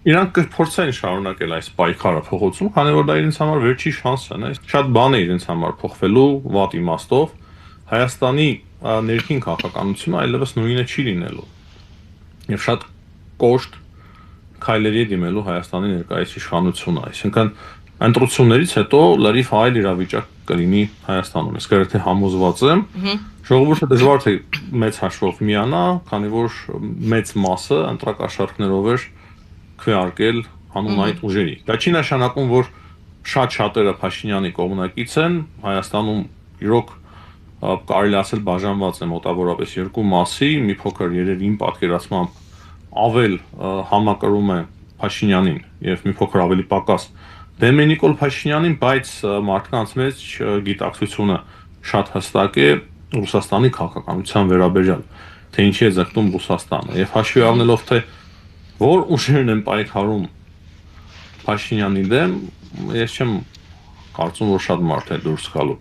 Իրանք կփորձեն շարունակել այս պայքարը փողոցում, քանի որ դա իրենց համար վերջի շանսն է։ Շատ բան է իրենց համար փոխվելու վատ իմաստով։ Հայաստանի ներքին քաղաքականությունը այլևս նույնը չի լինելու։ Եվ շատ կոշտ քայլերի է դիմելու Հայաստանի ներկայիս իշխանությունը, այսինքն ընտրություններից հետո լրիվ այլ իրավիճակ կլինի Հայաստանում։ Ես գրեթե համոզված եմ, ժողովուրդը դժվար թե մեծ հաշվով միանա, քանի որ մեծ մասը ընտրակաշառքներով էր քվեարկել հանուն այդ ուժերի։ Դա չի նշանակում, որ շատ շատերը Փաշինյանի կողմնակից են, Հայաստանում իրոք կարելի ասել բաժանված է մոտավորապես երկու մասի, մի փոքր երևի իմ պատկերացմամբ ավել համակրում է Փաշինյանին եւ մի փոքր ավելի պակաս դեմ է Նիկոլ Փաշինյանին, բայց մարդկանց մեջ գիտակցությունը շատ հստակ է Ռուսաստանի քաղաքականության վերաբերյալ, թե ինչի է ձգտում Ռուսաստանը եւ հաշվի առնելով թե որ ուժերն են պայքարում Փաշինյանի դեմ, ես չեմ կարծում, որ շատ մարդ է դուրս գալու։